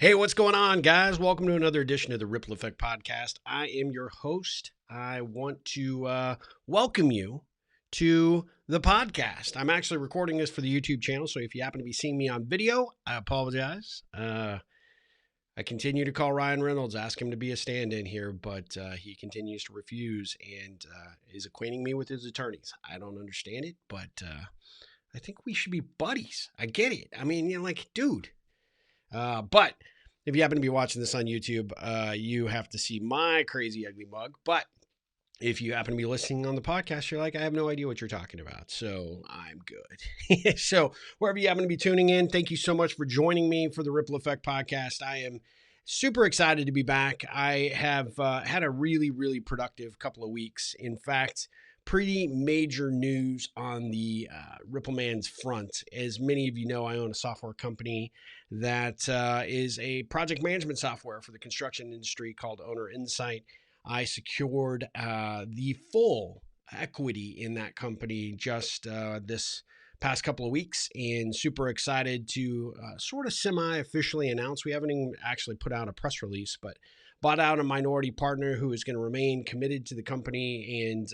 Hey, what's going on, guys? Welcome to another edition of the Ripple Effect Podcast. I am your host. I want to welcome you to the podcast. I'm actually recording this for the YouTube channel, so if you happen to be seeing me on video, I apologize. I continue to call Ryan Reynolds, ask him to be a stand-in here, but he continues to refuse and is acquainting me with his attorneys. I don't understand it, but I think we should be buddies. I get it. I mean, dude. But if you happen to be watching this on YouTube, you have to see my crazy ugly mug. But if you happen to be listening on the podcast, you're like, I have no idea what you're talking about. So I'm good. So wherever you happen to be tuning in, thank you so much for joining me for the Ripple Effect Podcast. I am super excited to be back. I have had a really, really productive couple of weeks. In fact, pretty major news on the Ripple Man's front. As many of you know, I own a software company that is a project management software for the construction industry called Owner Insight. I secured the full equity in that company just this past couple of weeks, and super excited to sort of semi-officially announce. We haven't even actually put out a press release, but bought out a minority partner who is going to remain committed to the company and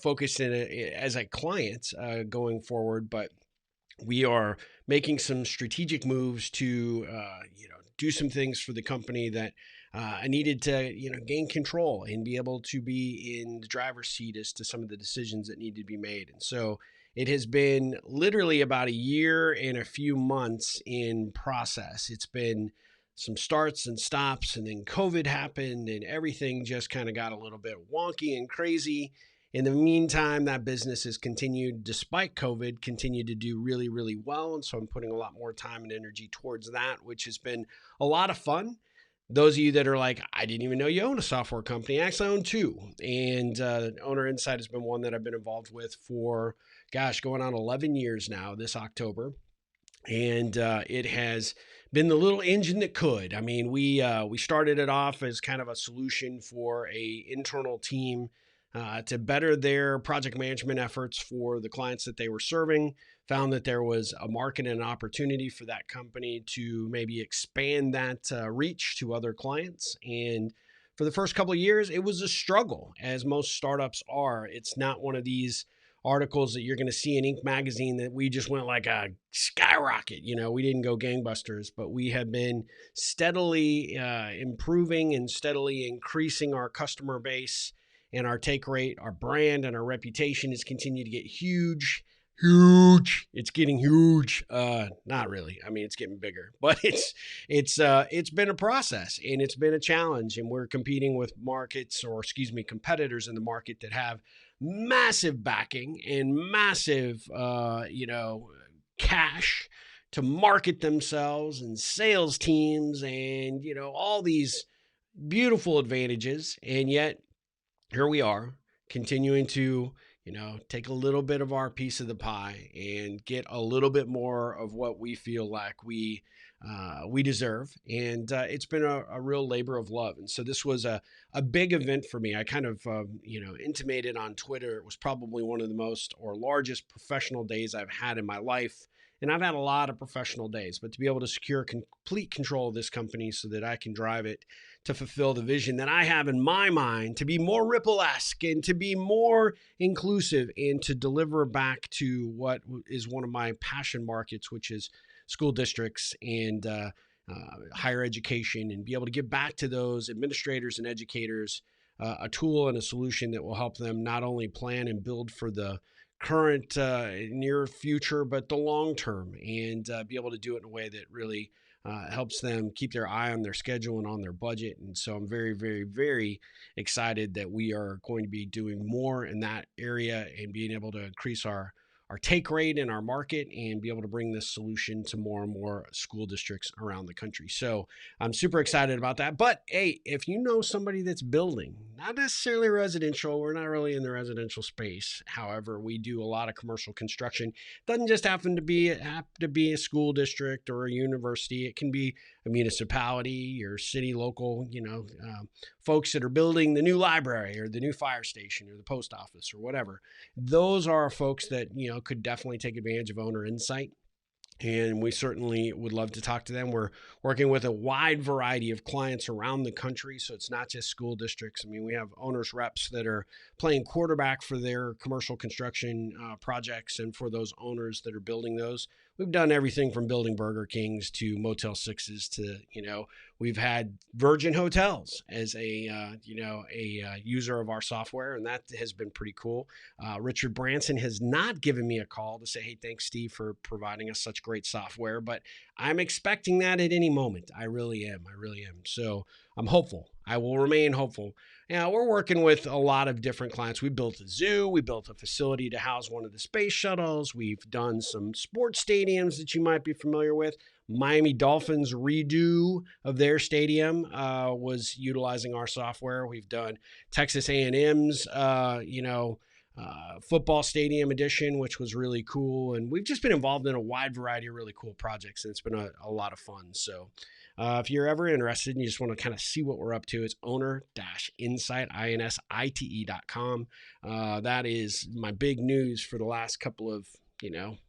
focused in as a client going forward. But we are making some strategic moves to do some things for the company that I needed to gain control and be able to be in the driver's seat as to some of the decisions that need to be made. And so it has been literally about a year and a few months in process. It's been some starts and stops, and then COVID happened and everything just kind of got a little bit wonky and crazy. In the meantime, that business has continued, despite COVID, continued to do really, really well. And so I'm putting a lot more time and energy towards that, which has been a lot of fun. Those of you that are like, I didn't even know you own a software company. I actually own two. And Owner Insight has been one that I've been involved with for, going on 11 years now this October. And it has been the little engine that could. I mean, we started it off as kind of a solution for a internal team to better their project management efforts for the clients that they were serving. Found that there was a market and an opportunity for that company to maybe expand that reach to other clients. And for the first couple of years, it was a struggle, as most startups are. It's not one of these articles that you're going to see in Inc. magazine that we just went like a skyrocket. We didn't go gangbusters, but we have been steadily improving and steadily increasing our customer base. And our take rate, our brand, and our reputation has continued to get huge. It's getting huge. Not really. I mean, it's getting bigger, but it's been a process and it's been a challenge. And we're competing with competitors in the market that have massive backing and massive, cash to market themselves, and sales teams, and all these beautiful advantages. And yet, here we are, continuing to, take a little bit of our piece of the pie and get a little bit more of what we feel like we deserve. And it's been a real labor of love. And so this was a big event for me. I kind of, intimated on Twitter. It was probably one of the most or largest professional days I've had in my life. And I've had a lot of professional days, but to be able to secure complete control of this company so that I can drive it to fulfill the vision that I have in my mind, to be more Ripple-esque and to be more inclusive and to deliver back to what is one of my passion markets, which is school districts and higher education, and be able to give back to those administrators and educators a tool and a solution that will help them not only plan and build for the current near future, but the long term, and be able to do it in a way that really helps them keep their eye on their schedule and on their budget. And so I'm very, very, very excited that we are going to be doing more in that area and being able to increase our take rate in our market and be able to bring this solution to more and more school districts around the country. So I'm super excited about that. But hey, if you know somebody that's building, not necessarily residential, we're not really in the residential space. However, we do a lot of commercial construction. Doesn't just happen to be a school district or a university. It can be a municipality or city, local, folks that are building the new library or the new fire station or the post office or whatever. Those are folks that, could definitely take advantage of Owner Insight. And we certainly would love to talk to them. We're working with a wide variety of clients around the country. So it's not just school districts. I mean, we have owners reps that are playing quarterback for their commercial construction projects and for those owners that are building those. We've done everything from building Burger Kings to Motel 6s to, we've had Virgin Hotels as a user of our software, and that has been pretty cool. Richard Branson has not given me a call to say, hey, thanks, Steve, for providing us such great software, but I'm expecting that at any moment. I really am. So I'm hopeful. I will remain hopeful. Now, we're working with a lot of different clients. We built a zoo. We built a facility to house one of the space shuttles. We've done some sports stadiums that you might be familiar with. Miami Dolphins redo of their stadium was utilizing our software. We've done Texas A&M's, football stadium edition, which was really cool. And we've just been involved in a wide variety of really cool projects, and it's been a lot of fun. So if you're ever interested and you just want to kind of see what we're up to, it's owner-insight, INSITE.com. That is my big news for the last couple of,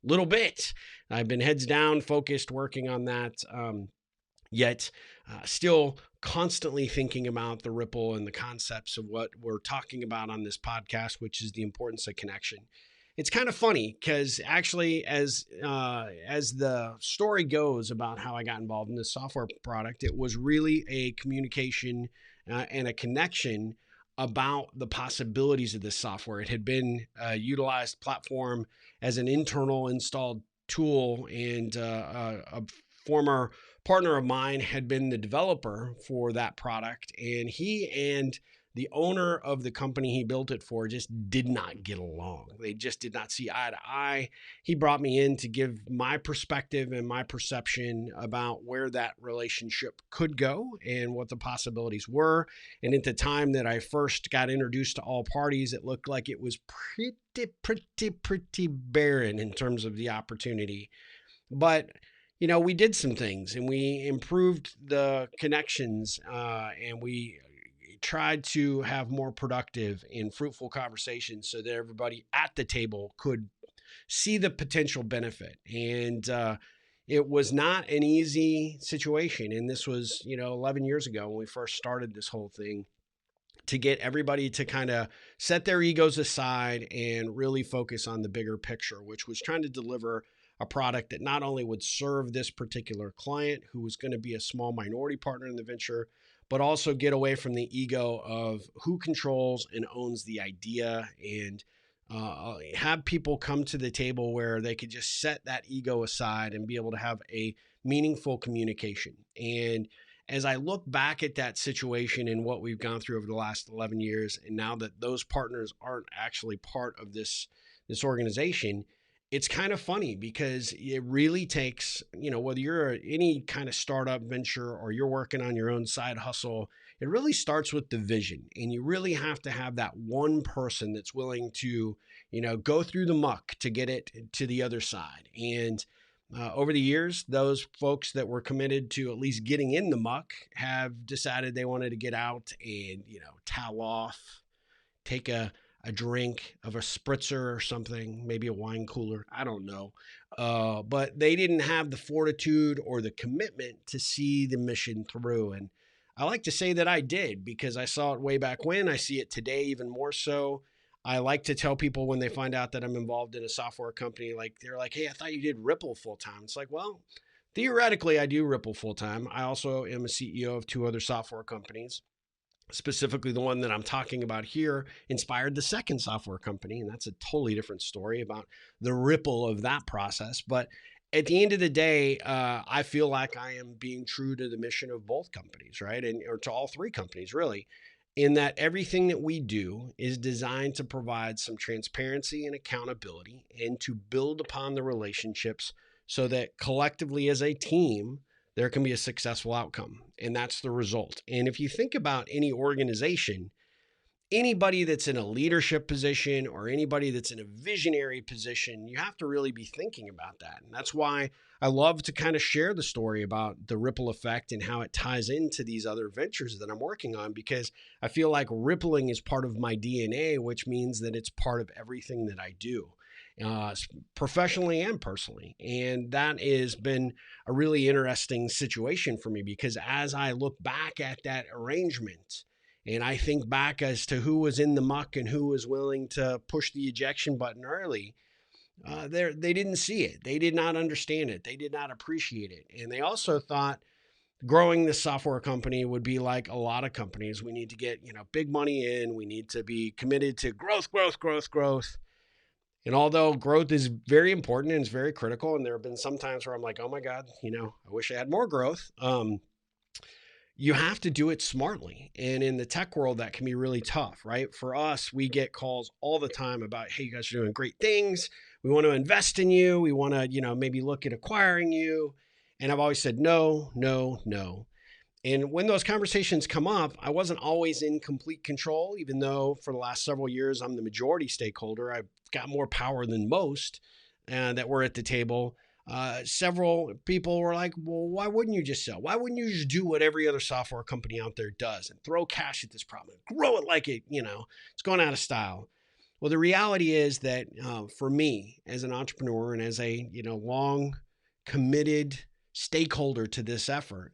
little bit. I've been heads down, focused, working on that. Yet still constantly thinking about the ripple and the concepts of what we're talking about on this podcast, which is the importance of connection. It's kind of funny because actually, as the story goes about how I got involved in this software product, it was really a communication and a connection about the possibilities of this software. It had been a utilized platform as an internal installed tool, and a former partner of mine had been the developer for that product, and he and the owner of the company he built it for just did not get along. They just did not see eye to eye. He brought me in to give my perspective and my perception about where that relationship could go and what the possibilities were. And at the time that I first got introduced to all parties, it looked like it was pretty barren in terms of the opportunity. But we did some things and we improved the connections, and we tried to have more productive and fruitful conversations so that everybody at the table could see the potential benefit. And it was not an easy situation. And this was, 11 years ago when we first started this whole thing, to get everybody to kind of set their egos aside and really focus on the bigger picture, which was trying to deliver a product that not only would serve this particular client who was going to be a small minority partner in the venture, but also get away from the ego of who controls and owns the idea, and have people come to the table where they could just set that ego aside and be able to have a meaningful communication. And as I look back at that situation and what we've gone through over the last 11 years, and now that those partners aren't actually part of this organization, it's kind of funny because it really takes, whether you're any kind of startup venture or you're working on your own side hustle, it really starts with the vision. And you really have to have that one person that's willing to, go through the muck to get it to the other side. And over the years, those folks that were committed to at least getting in the muck have decided they wanted to get out and, towel off, take a drink of a spritzer or something, maybe a wine cooler. I don't know. But they didn't have the fortitude or the commitment to see the mission through. And I like to say that I did, because I saw it way back when. I see it today even more so. I like to tell people when they find out that I'm involved in a software company, they're like, hey, I thought you did Ripple full time. It's like, well, theoretically, I do Ripple full time. I also am a CEO of 2 other software companies. Specifically, the one that I'm talking about here inspired the second software company. And that's a totally different story about the ripple of that process. But at the end of the day, I feel like I am being true to the mission of both companies, right? Or to all 3 companies, really, in that everything that we do is designed to provide some transparency and accountability and to build upon the relationships so that collectively as a team, there can be a successful outcome. And that's the result. And if you think about any organization, anybody that's in a leadership position or anybody that's in a visionary position, you have to really be thinking about that. And that's why I love to kind of share the story about the ripple effect and how it ties into these other ventures that I'm working on, because I feel like rippling is part of my DNA, which means that it's part of everything that I do. professionally and personally. And that has been a really interesting situation for me, because as I look back at that arrangement and I think back as to who was in the muck and who was willing to push the ejection button early, they didn't see it. They did not understand it. They did not appreciate it. And they also thought growing this software company would be like a lot of companies. We need to get, big money in. We need to be committed to growth, growth, growth, growth. And although growth is very important and it's very critical, and there have been some times where I'm like, oh my God, I wish I had more growth. You have to do it smartly. And in the tech world, that can be really tough, right? For us, we get calls all the time about, hey, you guys are doing great things. We want to invest in you. We want to, maybe look at acquiring you. And I've always said, no, no, no. And when those conversations come up, I wasn't always in complete control, even though for the last several years, I'm the majority stakeholder. I've got more power than most that were at the table. Several people were like, well, why wouldn't you just sell? Why wouldn't you just do what every other software company out there does and throw cash at this problem, grow it like it's going out of style? Well, the reality is that for me as an entrepreneur and as a, long committed stakeholder to this effort,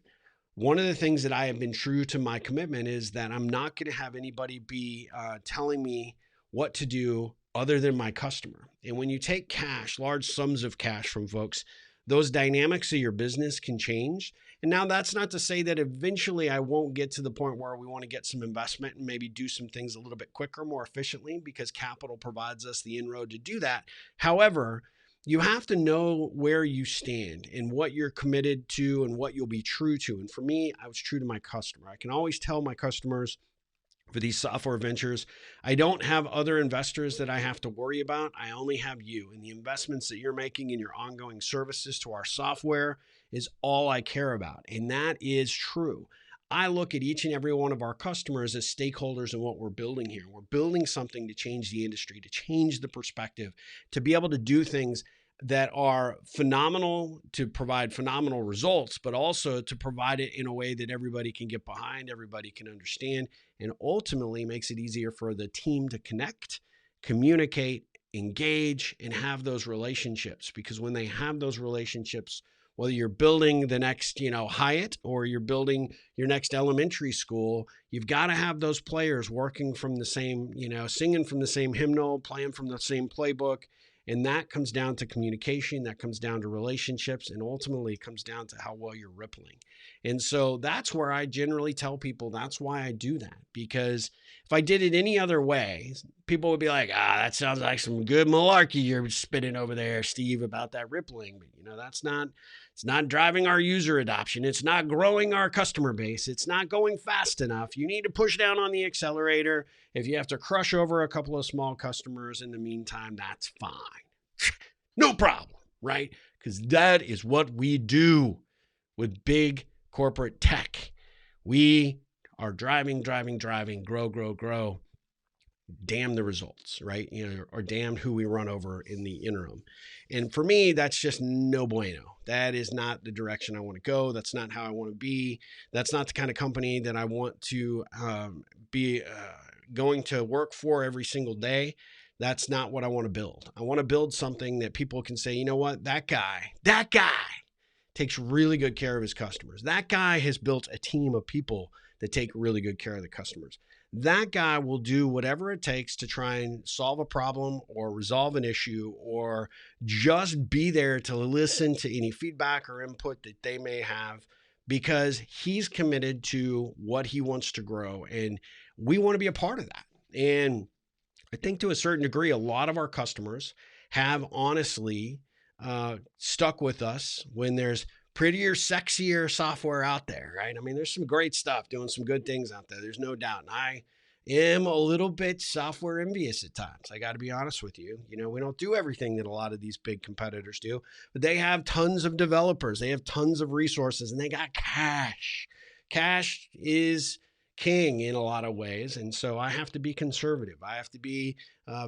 one of the things that I have been true to my commitment is that I'm not going to have anybody be telling me what to do other than my customer. And when you take cash, large sums of cash from folks, those dynamics of your business can change. And now that's not to say that eventually I won't get to the point where we want to get some investment and maybe do some things a little bit quicker, more efficiently, because capital provides us the inroad to do that. However, you have to know where you stand and what you're committed to and what you'll be true to. And for me, I was true to my customer. I can always tell my customers for these software ventures, I don't have other investors that I have to worry about. I only have you, and the investments that you're making in your ongoing services to our software is all I care about. And that is true. I look at each and every one of our customers as stakeholders in what we're building here. We're building something to change the industry, to change the perspective, to be able to do things that are phenomenal, to provide phenomenal results, but also to provide it in a way that everybody can get behind, everybody can understand, and ultimately makes it easier for the team to connect, communicate, engage, and have those relationships. Because when they have those relationships, whether you're building the next, Hyatt, or you're building your next elementary school, you've got to have those players working from the same, singing from the same hymnal, playing from the same playbook. And that comes down to communication, that comes down to relationships, and ultimately it comes down to how well you're rippling. And so that's where I generally tell people that's why I do that. Because if I did it any other way, people would be like, that sounds like some good malarkey you're spitting over there, Steve, about that rippling. But it's not driving our user adoption. It's not growing our customer base. It's not going fast enough. You need to push down on the accelerator. If you have to crush over a couple of small customers in the meantime, that's fine. No problem, right? Because that is what we do with big corporate tech. We are driving, grow, grow, grow. Damn the results, right? Or damn who we run over in the interim. And for me, that's just no bueno. That is not the direction I want to go. That's not how I want to be. That's not the kind of company that I want to be going to work for every single day. That's not what I want to build. I want to build something that people can say, you know what, that guy takes really good care of his customers. That guy has built a team of people that take really good care of the customers. That guy will do whatever it takes to try and solve a problem or resolve an issue, or just be there to listen to any feedback or input that they may have, because he's committed to what he wants to grow. And we want to be a part of that. And I think to a certain degree, a lot of our customers have honestly stuck with us when there's prettier, sexier software out there, right? I mean, there's some great stuff doing some good things out there. There's no doubt. And I am a little bit software envious at times. I got to be honest with you. We don't do everything that a lot of these big competitors do, but they have tons of developers. They have tons of resources, and they got cash. Cash is king in a lot of ways. And so I have to be conservative. I have to be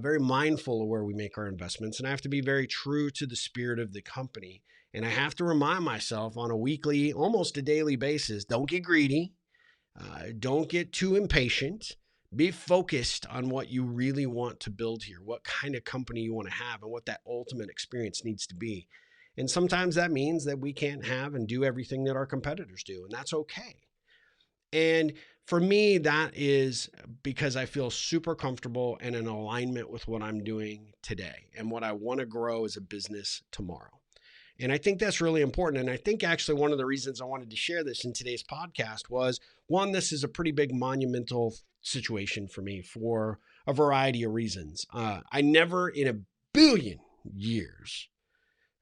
very mindful of where we make our investments. And I have to be very true to the spirit of the company. And I have to remind myself on a weekly, almost a daily basis, don't get greedy. Don't get too impatient. Be focused on what you really want to build here, what kind of company you want to have, and what that ultimate experience needs to be. And sometimes that means that we can't have and do everything that our competitors do, and that's okay. And for me, that is because I feel super comfortable and in alignment with what I'm doing today and what I want to grow as a business tomorrow. And I think that's really important. And I think actually one of the reasons I wanted to share this in today's podcast was one, this is a pretty big monumental situation for me for a variety of reasons. I never in a billion years,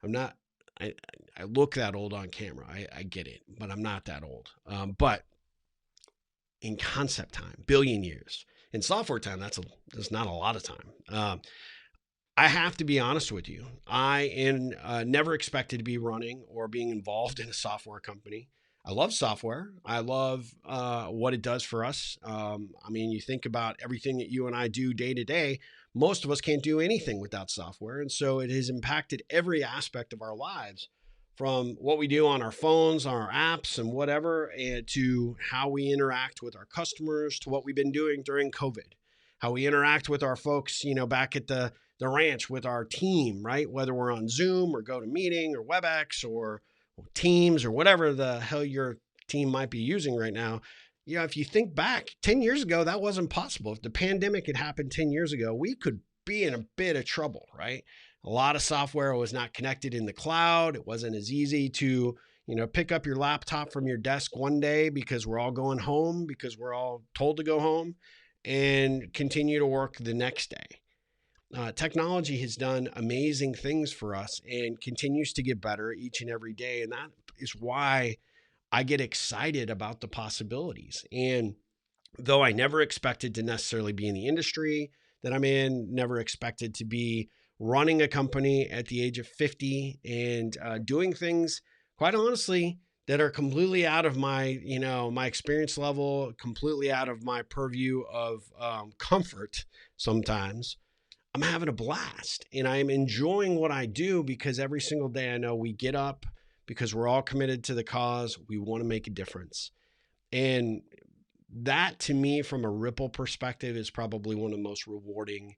I'm not, I, I look that old on camera. I get it, but I'm not that old. But in concept time, billion years. In software time, that's not a lot of time. I have to be honest with you. I never expected to be running or being involved in a software company. I love software. I love what it does for us. I mean, you think about everything that you and I do day to day. Most of us can't do anything without software. And so it has impacted every aspect of our lives, from what we do on our phones, on our apps and whatever, and to how we interact with our customers, to what we've been doing during COVID, how we interact with our folks, back at the ranch with our team, right? Whether we're on Zoom or GoToMeeting or WebEx or Teams or whatever the hell your team might be using right now. If you think back 10 years ago, that wasn't possible. If the pandemic had happened 10 years ago, we could be in a bit of trouble, right? A lot of software was not connected in the cloud. It wasn't as easy to, pick up your laptop from your desk one day because we're all going home, because we're all told to go home, and continue to work the next day. Technology has done amazing things for us and continues to get better each and every day. And that is why I get excited about the possibilities. And though I never expected to necessarily be in the industry that I'm in, never expected to be running a company at the age of 50 and doing things, quite honestly, that are completely out of my, my experience level, completely out of my purview of comfort sometimes. I'm having a blast and I'm enjoying what I do because every single day I know we get up because we're all committed to the cause. We want to make a difference. And that to me, from a Ripple perspective, is probably one of the most rewarding,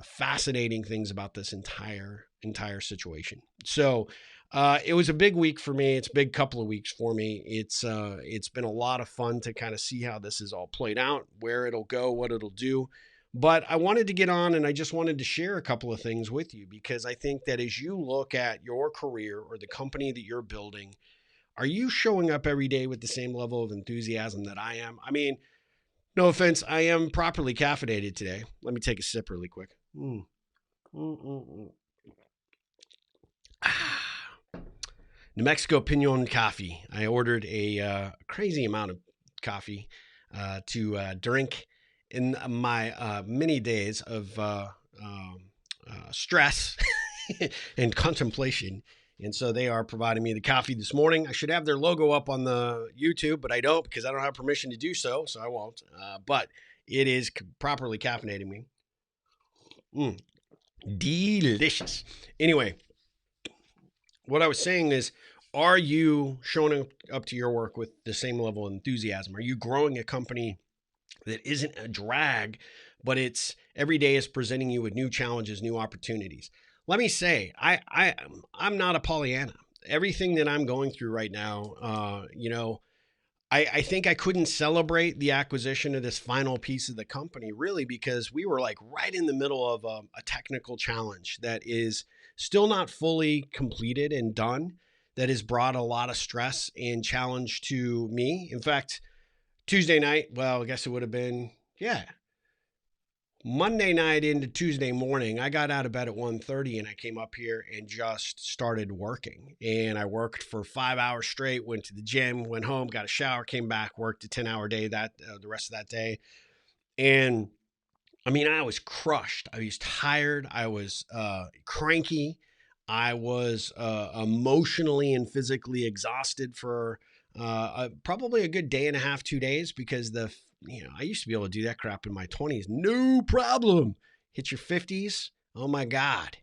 fascinating things about this entire situation. So it was a big week for me. It's a big couple of weeks for me. It's been a lot of fun to kind of see how this is all played out, where it'll go, what it'll do. But I wanted to get on and I just wanted to share a couple of things with you because I think that as you look at your career or the company that you're building, are you showing up every day with the same level of enthusiasm that I am? I mean, no offense, I am properly caffeinated today. Let me take a sip really quick. New Mexico Pinon coffee. I ordered a crazy amount of coffee to drink in my many days of stress and contemplation. And so they are providing me the coffee this morning. I should have their logo up on the YouTube, but I don't because I don't have permission to do so. So I won't. But it is properly caffeinating me. Delicious. Anyway, what I was saying is, are you showing up to your work with the same level of enthusiasm? Are you growing a company that isn't a drag, but it's every day is presenting you with new challenges, new opportunities? Let me say, I'm not a Pollyanna. Everything that I'm going through right now, I think I couldn't celebrate the acquisition of this final piece of the company really because we were like right in the middle of a technical challenge that is still not fully completed and done, that has brought a lot of stress and challenge to me. In fact, Tuesday night, well, I guess it would have been, Monday night into Tuesday morning, I got out of bed at 1:30 and I came up here and just started working. And I worked for 5 hours straight, went to the gym, went home, got a shower, came back, worked a 10-hour day the rest of that day. And I mean, I was crushed. I was tired. I was cranky. I was emotionally and physically exhausted for probably a good day and a half, 2 days, because I used to be able to do that crap in my 20s. No problem. Hit your 50s. Oh my God.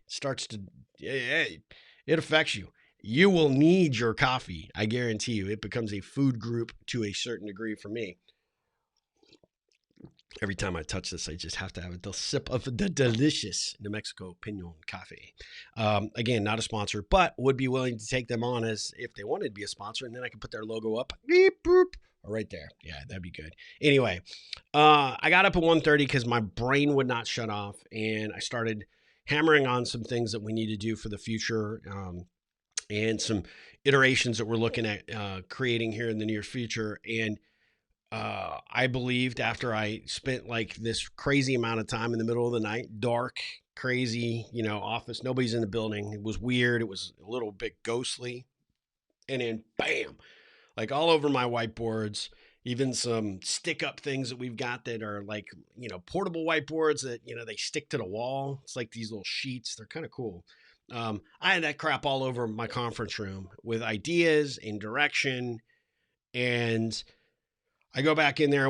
It affects you. You will need your coffee. I guarantee you. It becomes a food group to a certain degree for me. Every time I touch this, I just have to have a sip of the delicious New Mexico Pinon Cafe. Again, not a sponsor, but would be willing to take them on as if they wanted to be a sponsor, and then I could put their logo up, beep, boop, right there. Yeah, that'd be good. Anyway, I got up at 1:30 because my brain would not shut off, and I started hammering on some things that we need to do for the future, and some iterations that we're looking at creating here in the near future. And I believed after I spent like this crazy amount of time in the middle of the night, dark, crazy, office, nobody's in the building. It was weird. It was a little bit ghostly. And then bam, like all over my whiteboards, even some stick up things that we've got that are like, portable whiteboards that, they stick to the wall. It's like these little sheets. They're kind of cool. I had that crap all over my conference room with ideas and direction. And I go back in there.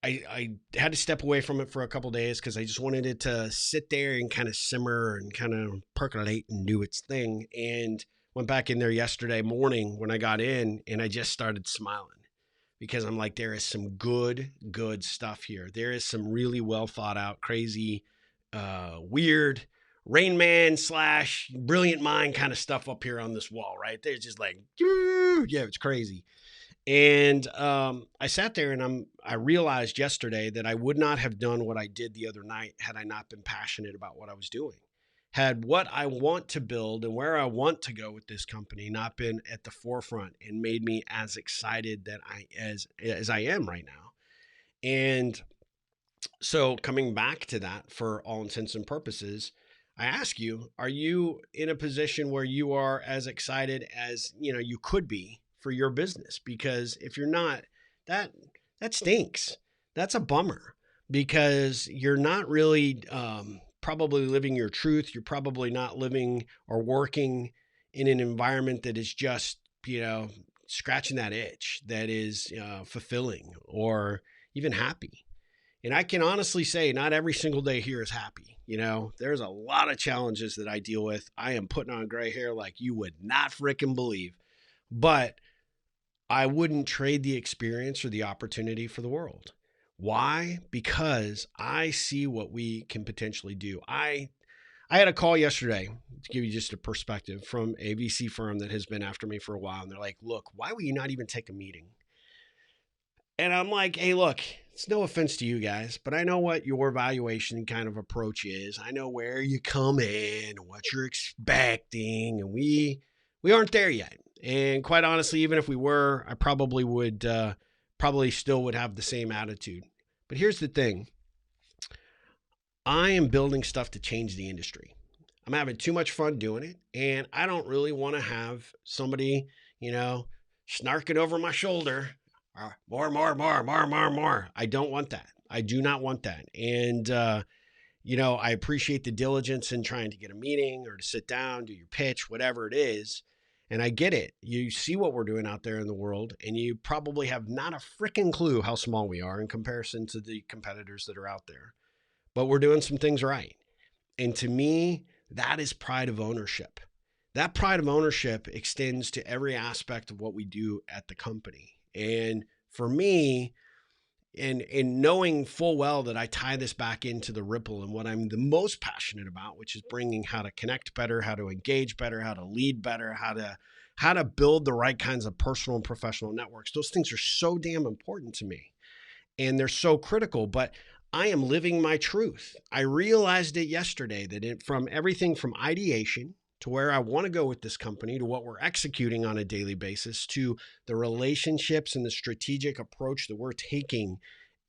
I had to step away from it for a couple of days because I just wanted it to sit there and kind of simmer and kind of percolate and do its thing. And went back in there yesterday morning when I got in, and I just started smiling because I'm like, there is some good stuff here. There is some really well thought out, crazy, weird Rain Man / brilliant mind kind of stuff up here on this wall, right? There's just like, yeah, it's crazy. And I sat there and I realized yesterday that I would not have done what I did the other night had I not been passionate about what I was doing. Had what I want to build and where I want to go with this company not been at the forefront and made me as excited as I am right now. And so coming back to that, for all intents and purposes, I ask you, are you in a position where you are as excited as, you could be for your business? Because if you're not, that stinks. That's a bummer because you're not really probably living your truth. You're probably not living or working in an environment that is just, scratching that itch, that is fulfilling or even happy. And I can honestly say not every single day here is happy. There's a lot of challenges that I deal with. I am putting on gray hair like you would not frickin' believe. But I wouldn't trade the experience or the opportunity for the world. Why? Because I see what we can potentially do. I had a call yesterday, to give you just a perspective, from a VC firm that has been after me for a while. And they're like, look, why will you not even take a meeting? And I'm like, hey, look, it's no offense to you guys, but I know what your valuation kind of approach is. I know where you come in, what you're expecting, and we aren't there yet. And quite honestly, even if we were, I probably still would have the same attitude. But here's the thing. I am building stuff to change the industry. I'm having too much fun doing it. And I don't really want to have somebody, snarking over my shoulder. More. I don't want that. I do not want that. And, I appreciate the diligence in trying to get a meeting or to sit down, do your pitch, whatever it is. And I get it. You see what we're doing out there in the world, and you probably have not a freaking clue how small we are in comparison to the competitors that are out there. But we're doing some things right. And to me, that is pride of ownership. That pride of ownership extends to every aspect of what we do at the company. And for me, and knowing full well that I tie this back into the Ripple and what I'm the most passionate about, which is bringing how to connect better, how to engage better, how to lead better, how to build the right kinds of personal and professional networks. Those things are so damn important to me, and they're so critical. But I am living my truth. I realized it yesterday that from everything from ideation to where I want to go with this company, to what we're executing on a daily basis, to the relationships and the strategic approach that we're taking,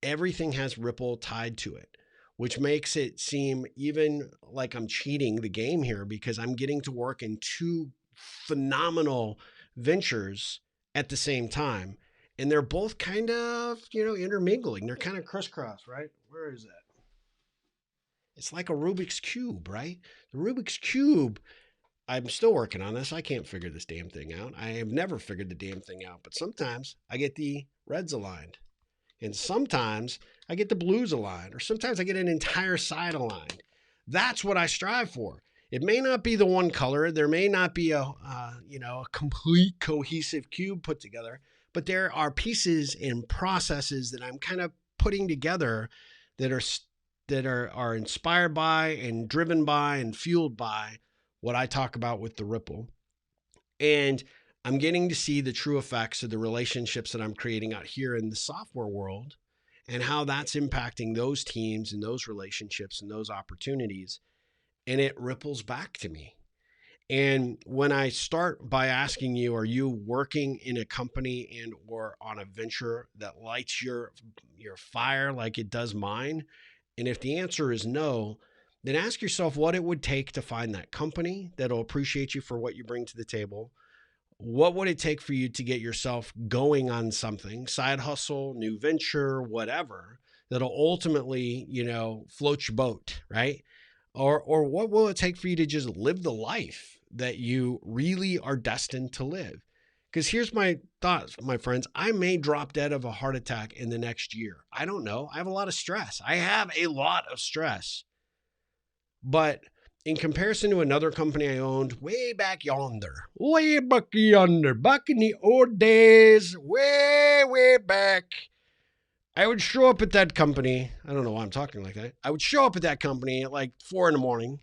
everything has Ripple tied to it, which makes it seem even like I'm cheating the game here because I'm getting to work in two phenomenal ventures at the same time. And they're both kind of, intermingling. They're kind of crisscross, right? Where is that? It's like a Rubik's Cube, right? The Rubik's Cube, I'm still working on this. I can't figure this damn thing out. I have never figured the damn thing out. But sometimes I get the reds aligned. And sometimes I get the blues aligned. Or sometimes I get an entire side aligned. That's what I strive for. It may not be the one color. There may not be a complete cohesive cube put together. But there are pieces and processes that I'm kind of putting together that are inspired by and driven by and fueled by what I talk about with the ripple. And I'm getting to see the true effects of the relationships that I'm creating out here in the software world and how that's impacting those teams and those relationships and those opportunities. And it ripples back to me. And when I start by asking you, are you working in a company and or on a venture that lights your fire like it does mine? And if the answer is no, then ask yourself what it would take to find that company that'll appreciate you for what you bring to the table. What would it take for you to get yourself going on something, side hustle, new venture, whatever, that'll ultimately, float your boat, right? Or what will it take for you to just live the life that you really are destined to live? Because here's my thoughts, my friends. I may drop dead of a heart attack in the next year. I don't know. I have a lot of stress. I have a lot of stress. But in comparison to another company I owned way back yonder, back in the old days, way back, I would show up at that company. I don't know why I'm talking like that. I would show up at that company at like 4 a.m,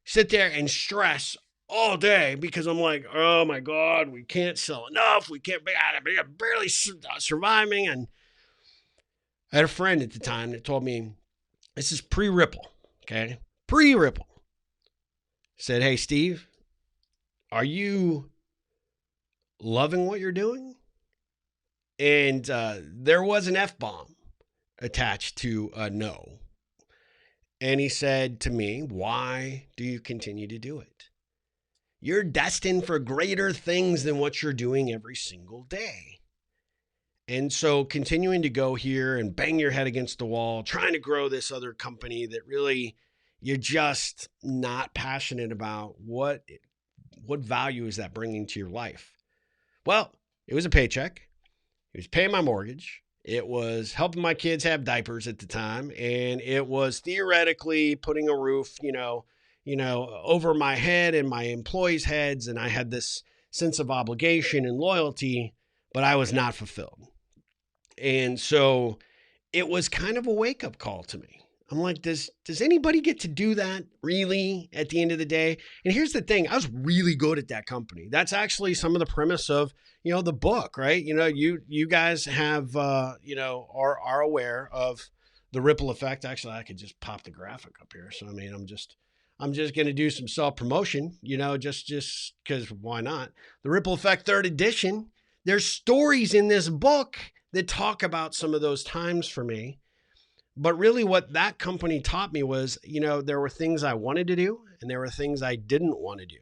sit there and stress all day because I'm like, oh my God, we can't sell enough. We can't be barely surviving. And I had a friend at the time that told me, this is pre-Ripple, okay? Pre-Ripple. Said, hey, Steve, are you loving what you're doing? And there was an F-bomb attached to a no. And he said to me, why do you continue to do it? You're destined for greater things than what you're doing every single day. And so continuing to go here and bang your head against the wall, trying to grow this other company that really you're just not passionate about, what value is that bringing to your life? Well, it was a paycheck. It was paying my mortgage. It was helping my kids have diapers at the time. And it was theoretically putting a roof, over my head and my employees' heads. And I had this sense of obligation and loyalty, but I was not fulfilled. And so it was kind of a wake-up call to me. I'm like, does anybody get to do that really at the end of the day? And here's the thing. I was really good at that company. That's actually some of the premise of, the book, right? You guys have, are aware of the ripple effect. Actually, I could just pop the graphic up here. So, I mean, I'm just going to do some self-promotion, just because why not? The Ripple Effect 3rd edition. There's stories in this book that talk about some of those times for me. But really what that company taught me was, there were things I wanted to do and there were things I didn't want to do.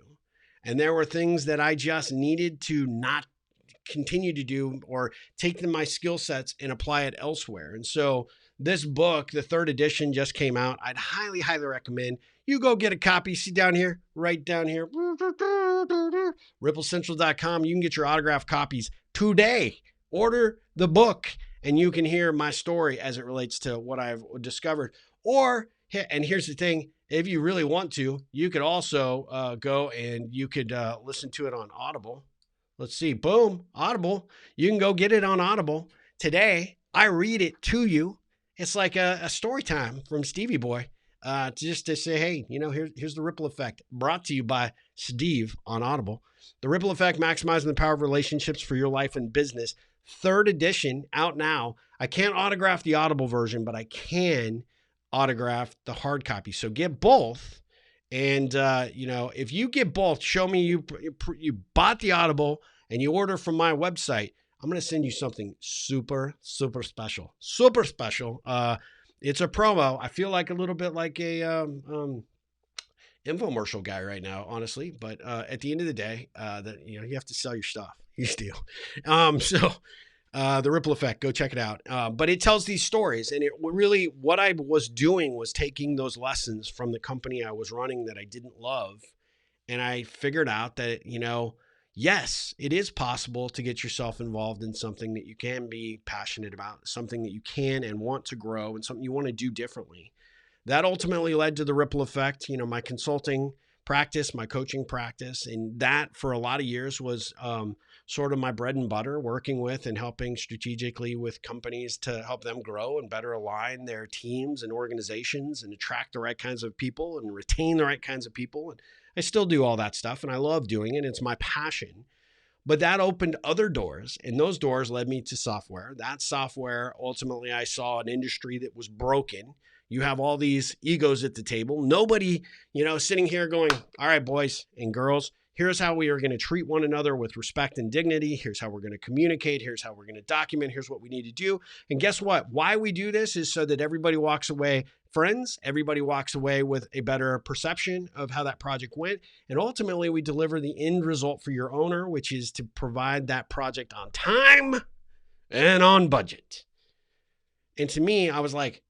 And there were things that I just needed to not continue to do or take my skill sets and apply it elsewhere. And so this book, the 3rd edition, just came out. I'd highly, highly recommend you go get a copy. See down here, right down here, ripplecentral.com. You can get your autographed copies today. Order the book. And you can hear my story as it relates to what I've discovered. Or, and here's the thing, if you really want to, you could also go and you could listen to it on Audible. Let's see, boom, Audible. You can go get it on Audible. Today, I read it to you. It's like a story time from Stevie Boy. Just to say, hey, here's the Ripple Effect, brought to you by Steve on Audible. The Ripple Effect, maximizing the power of relationships for your life and business. 3rd edition out now. I can't autograph the Audible version, but I can autograph the hard copy. So get both. And, if you get both, show me you bought the Audible and you order from my website. I'm going to send you something super, super special. Super special. It's a promo. I feel like a little bit like a infomercial guy right now, honestly. But at the end of the day, you have to sell your stuff. You steal. The Ripple Effect, go check it out. But it tells these stories, and it really, what I was doing was taking those lessons from the company I was running that I didn't love. And I figured out that, yes, it is possible to get yourself involved in something that you can be passionate about, something that you can and want to grow, and something you want to do differently. That ultimately led to the Ripple Effect, my consulting practice, my coaching practice. And that for a lot of years was sort of my bread and butter, working with and helping strategically with companies to help them grow and better align their teams and organizations and attract the right kinds of people and retain the right kinds of people. And I still do all that stuff, and I love doing it. It's my passion. But that opened other doors, and those doors led me to software. That software, ultimately, I saw an industry that was broken. You have all these egos at the table. Nobody, sitting here going, all right, boys and girls, here's how we are going to treat one another with respect and dignity. Here's how we're going to communicate. Here's how we're going to document. Here's what we need to do. And guess what? Why we do this is so that everybody walks away friends. Everybody walks away with a better perception of how that project went. And ultimately, we deliver the end result for your owner, which is to provide that project on time and on budget. And to me, I was like,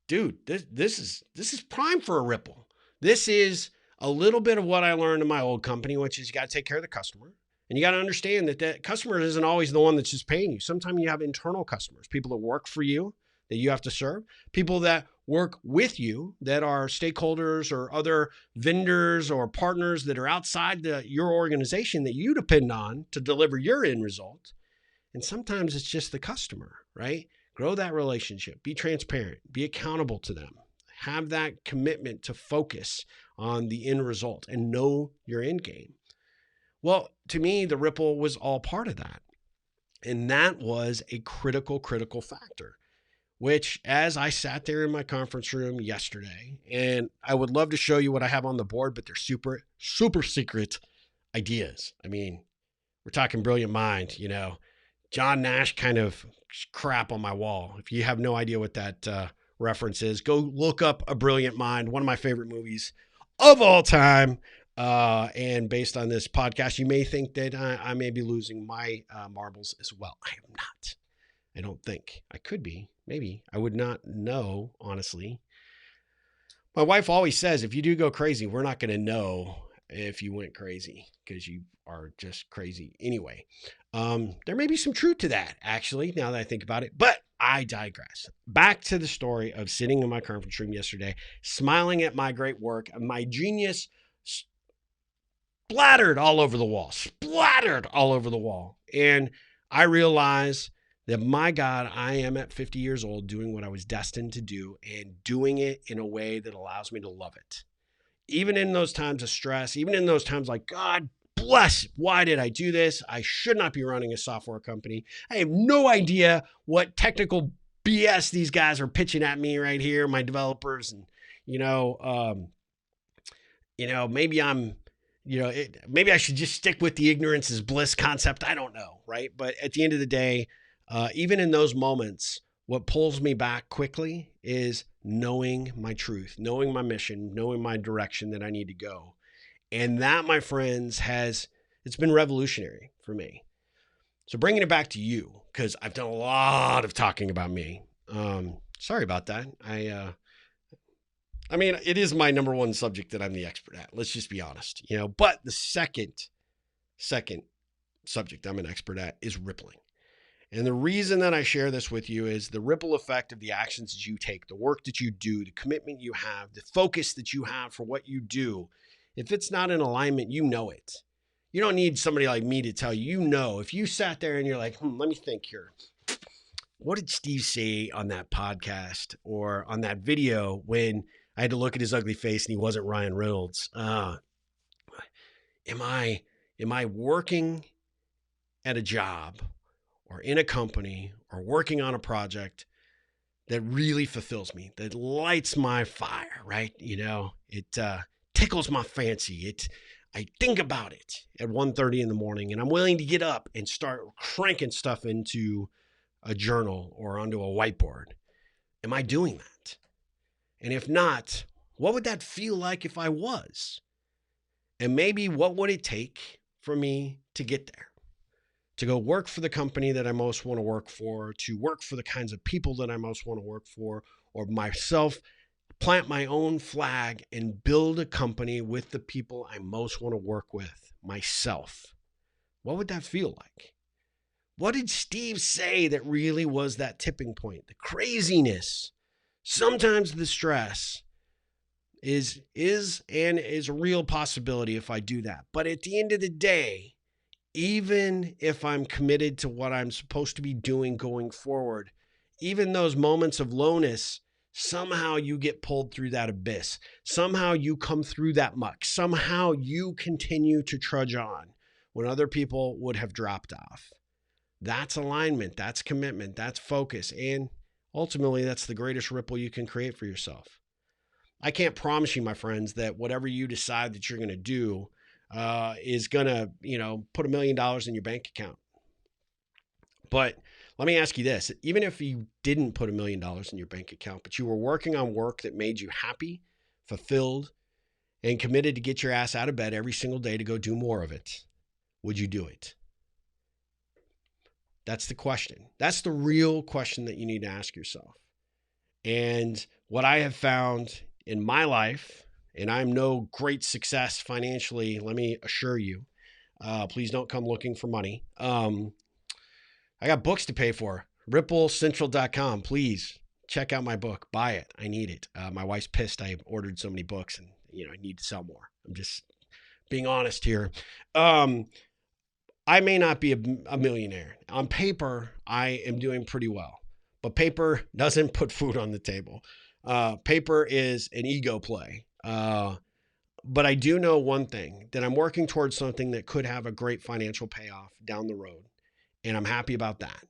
dude, this is prime for a ripple. This is a little bit of what I learned in my old company, which is you got to take care of the customer. And you got to understand that the customer isn't always the one that's just paying you. Sometimes you have internal customers, people that work for you that you have to serve, people that work with you that are stakeholders or other vendors or partners that are outside your organization that you depend on to deliver your end result. And sometimes it's just the customer, right? Grow that relationship, be transparent, be accountable to them, have that commitment to focus on the end result and know your end game. Well, to me, the ripple was all part of that. And that was a critical factor, which as I sat there in my conference room yesterday, and I would love to show you what I have on the board, but they're super, super secret ideas. I mean, we're talking brilliant mind, John Nash kind of crap on my wall. If you have no idea what that reference is, go look up A Brilliant Mind, one of my favorite movies of all time. And based on this podcast, you may think that I may be losing my marbles as well. I am not. I don't think. I could be. Maybe. I would not know, honestly. My wife always says, if you do go crazy, we're not going to know if you went crazy because you are just crazy anyway. There may be some truth to that, actually, now that I think about it, but I digress. Back to the story of sitting in my conference room yesterday, smiling at my great work, my genius splattered all over the wall. And I realized that, my God, I am at 50 years old doing what I was destined to do and doing it in a way that allows me to love it. Even in those times of stress, even in those times like, God bless, why did I do this? I should not be running a software company. I have no idea what technical BS these guys are pitching at me right here, my developers. And, maybe I'm, maybe I should just stick with the ignorance is bliss concept. I don't know. Right. But at the end of the day, even in those moments, what pulls me back quickly is knowing my truth, knowing my mission, knowing my direction that I need to go. And that, my friends, it's been revolutionary for me. So bringing it back to you, because I've done a lot of talking about me. Sorry about that. I mean, it is my number one subject that I'm the expert at. Let's just be honest, but the second subject I'm an expert at is rippling. And the reason that I share this with you is the ripple effect of the actions that you take, the work that you do, the commitment you have, the focus that you have for what you do. If it's not in alignment, you know it. You don't need somebody like me to tell you, if you sat there and you're like, let me think here. What did Steve say on that podcast or on that video when I had to look at his ugly face and he wasn't Ryan Reynolds? Am I working at a job or in a company or working on a project that really fulfills me, that lights my fire, right? It tickles my fancy. I think about it at 1:30 in the morning and I'm willing to get up and start cranking stuff into a journal or onto a whiteboard. Am I doing that? And if not, what would that feel like if I was? And maybe what would it take for me to get there? To go work for the company that I most want to work for, to work for the kinds of people that I most want to work for, or myself, plant my own flag and build a company with the people I most want to work with, myself. What would that feel like? What did Steve say that really was that tipping point? The craziness, sometimes the stress is a real possibility if I do that. But at the end of the day, even if I'm committed to what I'm supposed to be doing going forward, even those moments of lowness, somehow you get pulled through that abyss. Somehow you come through that muck. Somehow you continue to trudge on when other people would have dropped off. That's alignment. That's commitment. That's focus. And ultimately, that's the greatest ripple you can create for yourself. I can't promise you, my friends, that whatever you decide that you're going to do is going to, put $1 million in your bank account. But let me ask you this. Even if you didn't put $1 million in your bank account, but you were working on work that made you happy, fulfilled, and committed to get your ass out of bed every single day to go do more of it, would you do it? That's the question. That's the real question that you need to ask yourself. And what I have found in my life, and I'm no great success financially, let me assure you, please don't come looking for money. I got books to pay for. RippleCentral.com. Please check out my book. Buy it. I need it. My wife's pissed I ordered so many books and, I need to sell more. I'm just being honest here. I may not be a millionaire. On paper, I am doing pretty well. But paper doesn't put food on the table. Paper is an ego play. But I do know one thing, that I'm working towards something that could have a great financial payoff down the road. And I'm happy about that.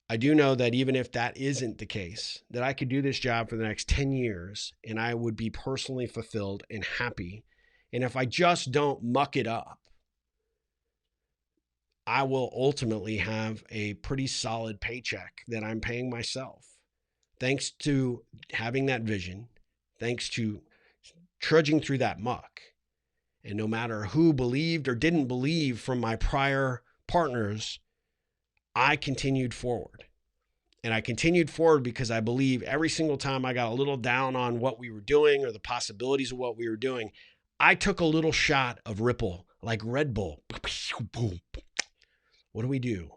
I do know that even if that isn't the case, that I could do this job for the next 10 years and I would be personally fulfilled and happy. And if I just don't muck it up, I will ultimately have a pretty solid paycheck that I'm paying myself. Thanks to having that vision, thanks to trudging through that muck. And no matter who believed or didn't believe from my prior partners, I continued forward. And I continued forward because I believe every single time I got a little down on what we were doing or the possibilities of what we were doing, I took a little shot of Ripple, like Red Bull. What do we do?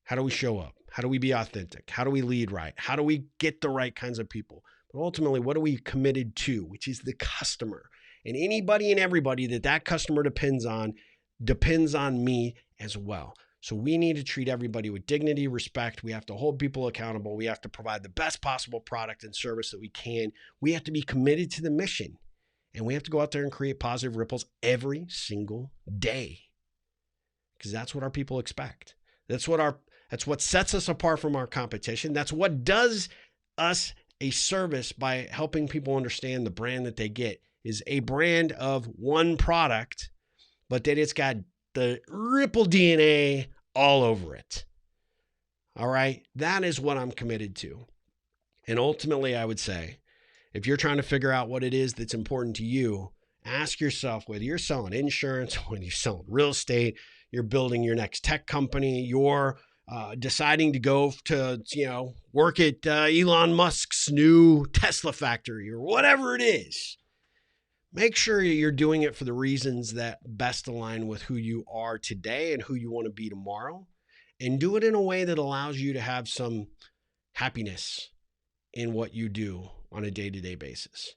How do we show up? How do we be authentic? How do we lead right? How do we get the right kinds of people? But ultimately, what are we committed to, which is the customer? And anybody and everybody that customer depends on me as well. So we need to treat everybody with dignity, respect. We have to hold people accountable. We have to provide the best possible product and service that we can. We have to be committed to the mission. And we have to go out there and create positive ripples every single day. Because that's what our people expect. That's what sets us apart from our competition. That's what does us a service by helping people understand the brand that they get is a brand of one product, but that it's got the Ripple DNA all over it. All right. That is what I'm committed to. And ultimately, I would say, if you're trying to figure out what it is that's important to you, ask yourself whether you're selling insurance, whether you're selling real estate, you're building your next tech company, you're deciding to go to, work at Elon Musk's new Tesla factory or whatever it is. Make sure you're doing it for the reasons that best align with who you are today and who you want to be tomorrow. And do it in a way that allows you to have some happiness in what you do on a day-to-day basis.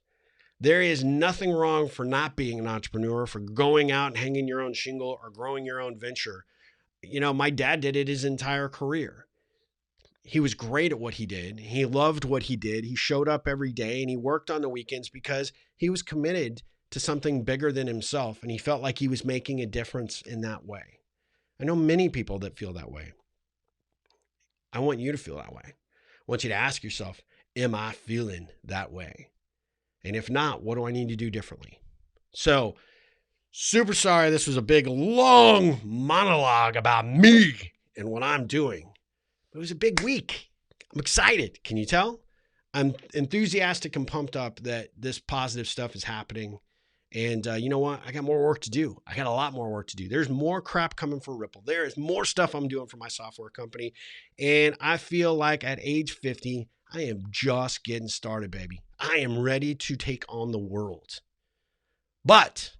There is nothing wrong for not being an entrepreneur, for going out and hanging your own shingle or growing your own venture. My dad did it his entire career. He was great at what he did. He loved what he did. He showed up every day and he worked on the weekends because he was committed to something bigger than himself. And he felt like he was making a difference in that way. I know many people that feel that way. I want you to feel that way. I want you to ask yourself, am I feeling that way? And if not, what do I need to do differently? So, super sorry. This was a big, long monologue about me and what I'm doing. It was a big week. I'm excited. Can you tell? I'm enthusiastic and pumped up that this positive stuff is happening. And you know what? I got more work to do. I got a lot more work to do. There's more crap coming for Ripple. There is more stuff I'm doing for my software company. And I feel like at age 50, I am just getting started, baby. I am ready to take on the world. But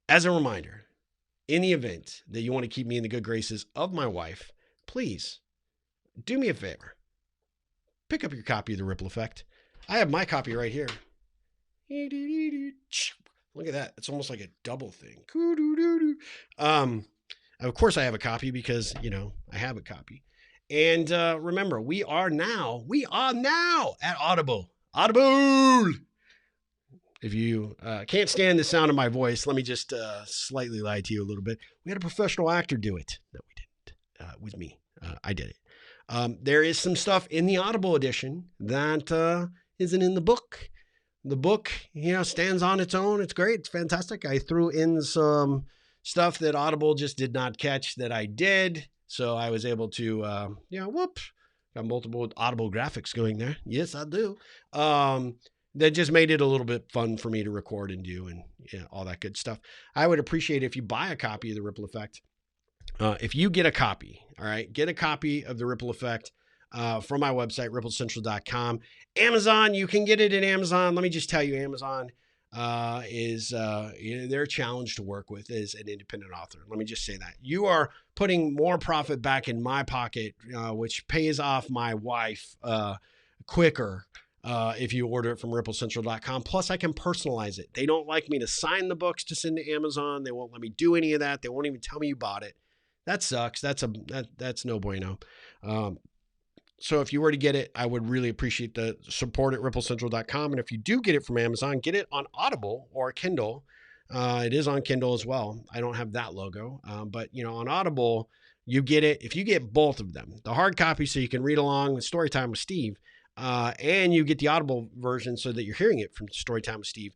as a reminder, in the event that you want to keep me in the good graces of my wife, please do me a favor. Pick up your copy of The Ripple Effect. I have my copy right here. Look at that. It's almost like a double thing. Of course I have a copy because, I have a copy. And remember, we are now at Audible. Audible! If you can't stand the sound of my voice, let me just slightly lie to you a little bit. We had a professional actor do it. No, we didn't. It was me. I did it. There is some stuff in the Audible edition that isn't in the book. The book, stands on its own. It's great. It's fantastic. I threw in some stuff that Audible just did not catch that I did. So I was able to, got multiple Audible graphics going there. Yes, I do. That just made it a little bit fun for me to record and do and all that good stuff. I would appreciate it if you buy a copy of The Ripple Effect. If you get a copy, all right, get a copy of The Ripple Effect from my website, ripplecentral.com. Amazon, you can get it at Amazon. Let me just tell you, Amazon they're a challenge to work with as an independent author. Let me just say that. You are putting more profit back in my pocket, which pays off my wife quicker if you order it from ripplecentral.com. Plus, I can personalize it. They don't like me to sign the books to send to Amazon. They won't let me do any of that. They won't even tell me you bought it. That sucks. That's no bueno. So if you were to get it, I would really appreciate the support at ripplecentral.com. And if you do get it from Amazon, get it on Audible or Kindle. It is on Kindle as well. I don't have that logo. But on Audible, you get it. If you get both of them, the hard copy so you can read along with Storytime with Steve, and you get the Audible version so that you're hearing it from Storytime with Steve,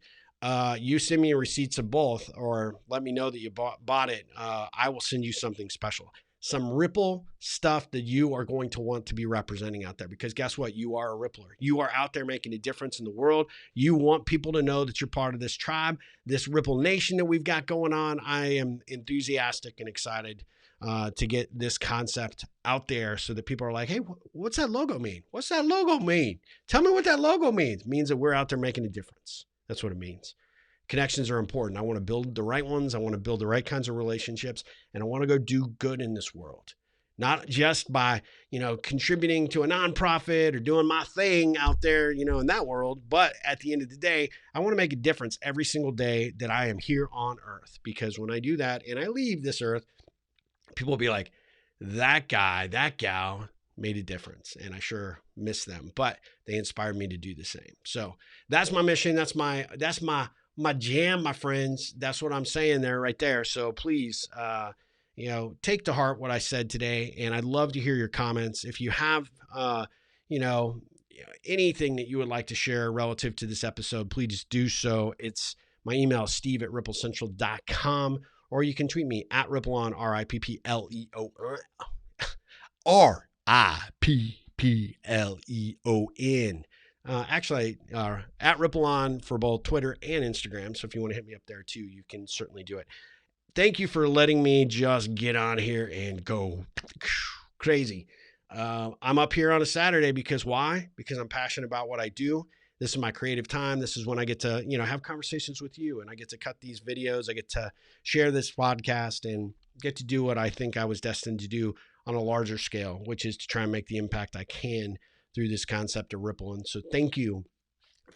you send me receipts of both or let me know that you bought it. I will send you something special. Some Ripple stuff that you are going to want to be representing out there, because guess what? You are a Rippler. You are out there making a difference in the world. You want people to know that you're part of this tribe, this Ripple Nation that we've got going on. I am enthusiastic and excited to get this concept out there so that people are like, hey, what's that logo mean? What's that logo mean? Tell me what that logo means. It means that we're out there making a difference. That's what it means. Connections are important. I want to build the right ones. I want to build the right kinds of relationships, and I want to go do good in this world. Not just by, contributing to a nonprofit or doing my thing out there, in that world. But at the end of the day, I want to make a difference every single day that I am here on earth. Because when I do that and I leave this earth, people will be like, that guy, that gal made a difference. And I sure miss them, but they inspired me to do the same. So that's my mission. That's my jam, my friends. That's what I'm saying there, right there. So please, take to heart what I said today. And I'd love to hear your comments. If you have, anything that you would like to share relative to this episode, please do so. It's my email, steve@ripplecentral.com, or you can tweet me at Rippleon, RIPPLEON. Actually, at Rippleon for both Twitter and Instagram. So if you want to hit me up there too, you can certainly do it. Thank you for letting me just get on here and go crazy. I'm up here on a Saturday because why? Because I'm passionate about what I do. This is my creative time. This is when I get to, have conversations with you, and I get to cut these videos. I get to share this podcast and get to do what I think I was destined to do on a larger scale, which is to try and make the impact I can through this concept of Ripple. And so thank you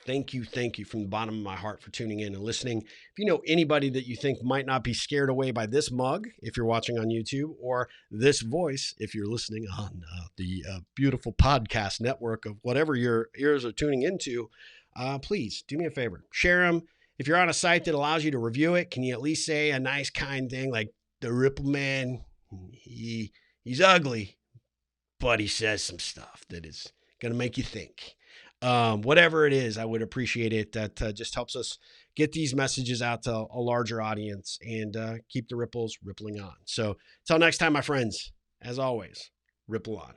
from the bottom of my heart for tuning in and listening. If you know anybody that you think might not be scared away by this mug, if you're watching on YouTube, or this voice, if you're listening on the beautiful podcast network of whatever your ears are tuning into, please do me a favor. Share them. If you're on a site that allows you to review it, can you at least say a nice, kind thing like, the Ripple man, he's ugly, but he says some stuff that is going to make you think. Whatever it is, I would appreciate it. That just helps us get these messages out to a larger audience and keep the ripples rippling on. So until next time, my friends, as always, ripple on.